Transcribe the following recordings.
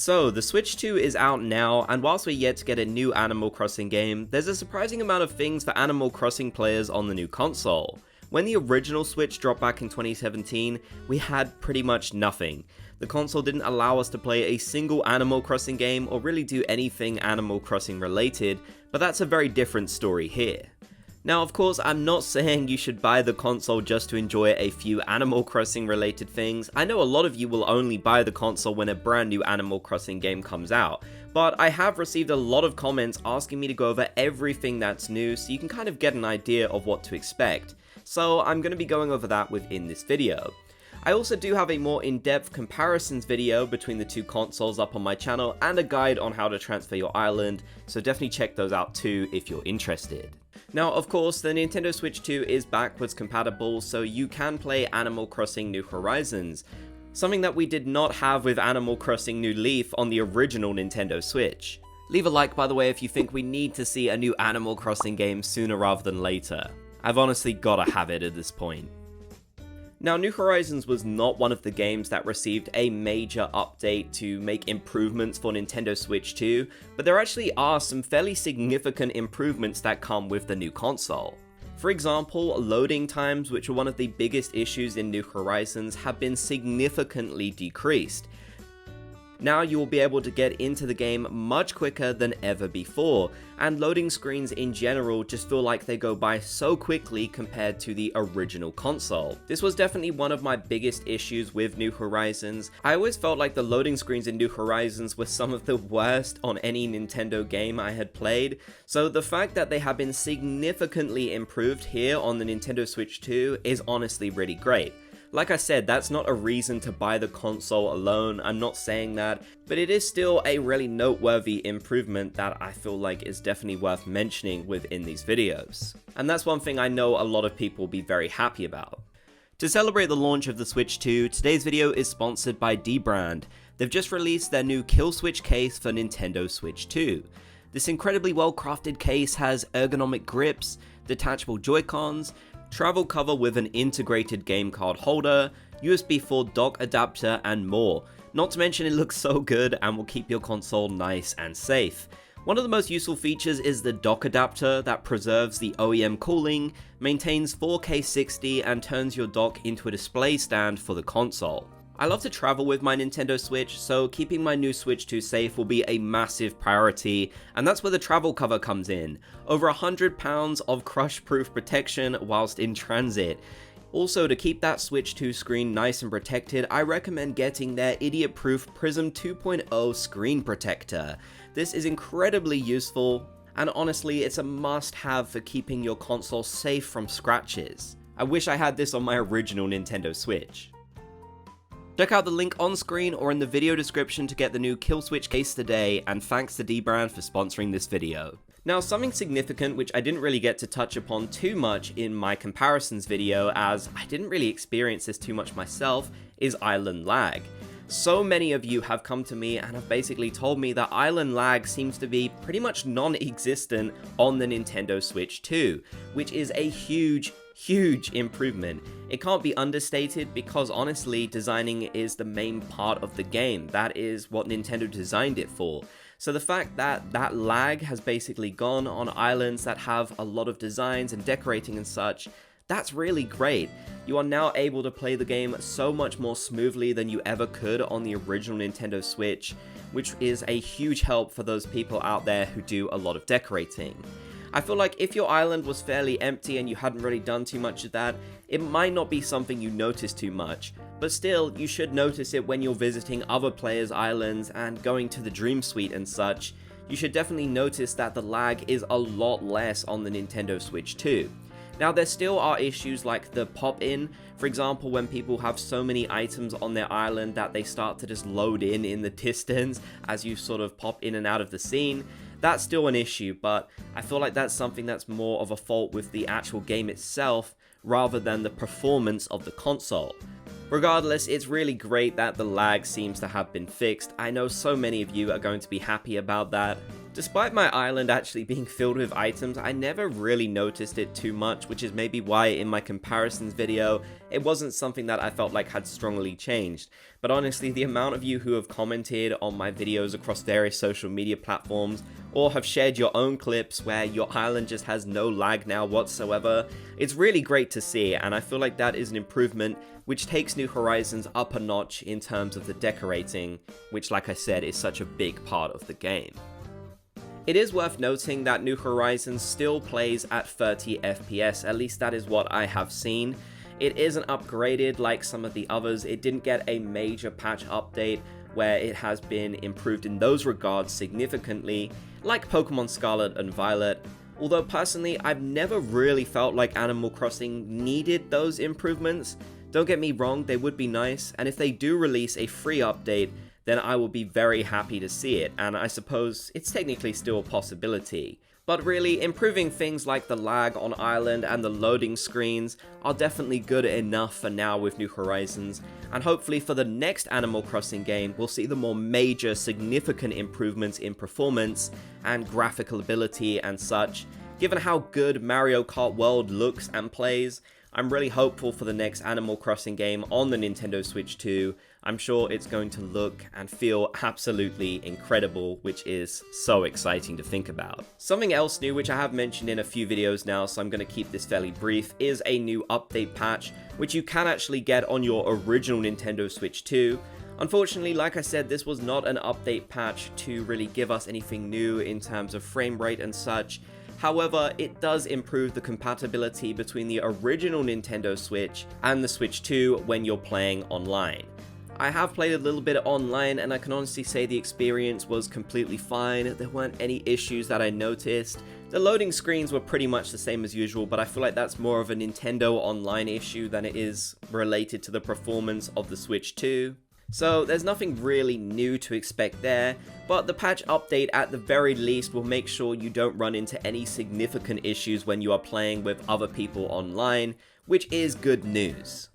So, the Switch 2 is out now, and whilst we're yet to get a new Animal Crossing game, there's a surprising amount of things for Animal Crossing players on the new console. When the original Switch dropped back in 2017, we had pretty much nothing. The console didn't allow us to play a single Animal Crossing game or really do anything Animal Crossing related, but that's a very different story here. Now, of course, I'm not saying you should buy the console just to enjoy a few Animal Crossing related things. I know a lot of you will only buy the console when a brand new Animal Crossing game comes out, but I have received a lot of comments asking me to go over everything that's new so you can kind of get an idea of what to expect. So I'm going to be going over that within this video. I also do have a more in-depth comparisons video between the two consoles up on my channel and a guide on how to transfer your island, so definitely check those out too if you're interested. Now, of course, the Nintendo Switch 2 is backwards compatible, so you can play Animal Crossing New Horizons, something that we did not have with Animal Crossing New Leaf on the original Nintendo Switch. Leave a like, by the way, if you think we need to see a new Animal Crossing game sooner rather than later. I've honestly gotta have it at this point. Now, New Horizons was not one of the games that received a major update to make improvements for Nintendo Switch 2, but there actually are some fairly significant improvements that come with the new console. For example, loading times, which were one of the biggest issues in New Horizons, have been significantly decreased. Now you will be able to get into the game much quicker than ever before, and loading screens in general just feel like they go by so quickly compared to the original console. This was definitely one of my biggest issues with New Horizons. I always felt like the loading screens in New Horizons were some of the worst on any Nintendo game I had played, so the fact that they have been significantly improved here on the Nintendo Switch 2 is honestly really great. Like I said, that's not a reason to buy the console alone, I'm not saying that, but it is still a really noteworthy improvement that I feel like is definitely worth mentioning within these videos. And that's one thing I know a lot of people will be very happy about. To celebrate the launch of the Switch 2, today's video is sponsored by Dbrand. They've just released their new Kill Switch case for Nintendo Switch 2. This incredibly well-crafted case has ergonomic grips, detachable Joy-Cons, travel cover with an integrated game card holder, USB 4 dock adapter, and more. Not to mention it looks so good and will keep your console nice and safe. One of the most useful features is the dock adapter that preserves the OEM cooling, maintains 4K 60, and turns your dock into a display stand for the console. I love to travel with my Nintendo Switch, so keeping my new Switch 2 safe will be a massive priority, and that's where the travel cover comes in. Over 100 pounds of crush-proof protection whilst in transit. Also, to keep that Switch 2 screen nice and protected, I recommend getting their idiot-proof Prism 2.0 screen protector. This is incredibly useful, and honestly, it's a must-have for keeping your console safe from scratches. I wish I had this on my original Nintendo Switch. Check out the link on screen or in the video description to get the new Kill Switch case today, and thanks to Dbrand for sponsoring this video. Now, something significant which I didn't really get to touch upon too much in my comparisons video, as I didn't really experience this too much myself, is island lag. So many of you have come to me and have basically told me that island lag seems to be pretty much non-existent on the Nintendo Switch 2, which is a huge improvement. It can't be understated because honestly, designing is the main part of the game. That is what Nintendo designed it for. So the fact that that lag has basically gone on islands that have a lot of designs and decorating and such, that's really great. You are now able to play the game so much more smoothly than you ever could on the original Nintendo Switch, which is a huge help for those people out there who do a lot of decorating. I feel like if your island was fairly empty and you hadn't really done too much of that, it might not be something you notice too much, but still, you should notice it when you're visiting other players' islands and going to the Dream Suite and such. You should definitely notice that the lag is a lot less on the Nintendo Switch 2. Now, there still are issues like the pop-in, for example, when people have so many items on their island that they start to just load in the distance as you sort of pop in and out of the scene. That's still an issue, but I feel like that's something that's more of a fault with the actual game itself rather than the performance of the console. Regardless, it's really great that the lag seems to have been fixed. I know so many of you are going to be happy about that. Despite my island actually being filled with items, I never really noticed it too much, which is maybe why in my comparisons video, it wasn't something that I felt like had strongly changed. But honestly, the amount of you who have commented on my videos across various social media platforms, or have shared your own clips where your island just has no lag now whatsoever, it's really great to see, and I feel like that is an improvement which takes New Horizons up a notch in terms of the decorating, which like I said is such a big part of the game. It is worth noting that New Horizons still plays at 30 FPS, at least that is what I have seen. It isn't upgraded like some of the others, it didn't get a major patch update where it has been improved in those regards significantly, like Pokemon Scarlet and Violet. Although personally, I've never really felt like Animal Crossing needed those improvements. Don't get me wrong, they would be nice, and if they do release a free update, then I will be very happy to see it, and I suppose it's technically still a possibility. But really, improving things like the lag on Island and the loading screens are definitely good enough for now with New Horizons, and hopefully for the next Animal Crossing game, we'll see the more major, significant improvements in performance and graphical ability and such. Given how good Mario Kart World looks and plays, I'm really hopeful for the next Animal Crossing game on the Nintendo Switch 2. I'm sure it's going to look and feel absolutely incredible, which is so exciting to think about. Something else new, which I have mentioned in a few videos now, so I'm going to keep this fairly brief, is a new update patch, which you can actually get on your original Nintendo Switch 2. Unfortunately, like I said, this was not an update patch to really give us anything new in terms of frame rate and such. However, it does improve the compatibility between the original Nintendo Switch and the Switch 2 when you're playing online. I have played a little bit online and I can honestly say the experience was completely fine. There weren't any issues that I noticed. The loading screens were pretty much the same as usual, but I feel like that's more of a Nintendo Online issue than it is related to the performance of the Switch 2. So there's nothing really new to expect there, but the patch update at the very least will make sure you don't run into any significant issues when you are playing with other people online, which is good news.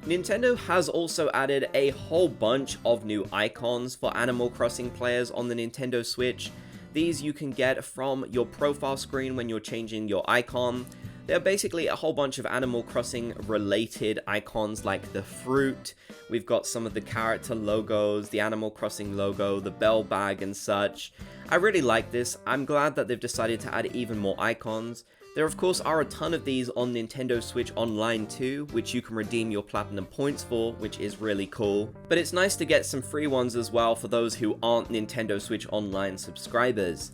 Nintendo has also added a whole bunch of new icons for Animal Crossing players on the Nintendo Switch. These you can get from your profile screen when you're changing your icon. They're basically a whole bunch of Animal Crossing related icons like the fruit, we've got some of the character logos, the Animal Crossing logo, the bell bag and such. I really like this. I'm glad that they've decided to add even more icons. There of course are a ton of these on Nintendo Switch Online too, which you can redeem your platinum points for, which is really cool. But it's nice to get some free ones as well for those who aren't Nintendo Switch Online subscribers.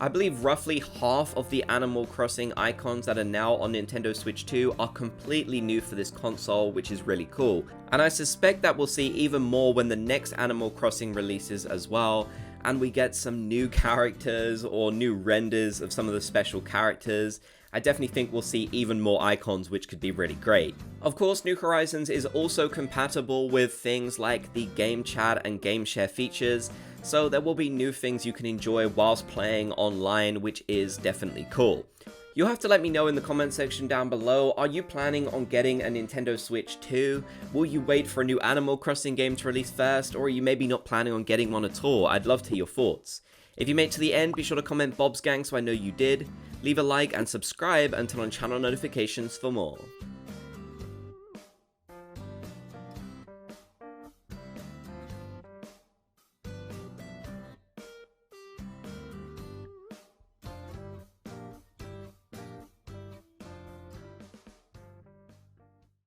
I believe roughly half of the Animal Crossing icons that are now on Nintendo Switch 2 are completely new for this console, which is really cool. And I suspect that we'll see even more when the next Animal Crossing releases as well, and we get some new characters or new renders of some of the special characters. I definitely think we'll see even more icons, which could be really great. Of course, New Horizons is also compatible with things like the game chat and game share features, so there will be new things you can enjoy whilst playing online, which is definitely cool. You'll have to let me know in the comment section down below, are you planning on getting a Nintendo Switch 2? Will you wait for a new Animal Crossing game to release first, or are you maybe not planning on getting one at all? I'd love to hear your thoughts. If you made it to the end, be sure to comment Bob's Gang so I know you did. Leave a like and subscribe and turn on channel notifications for more.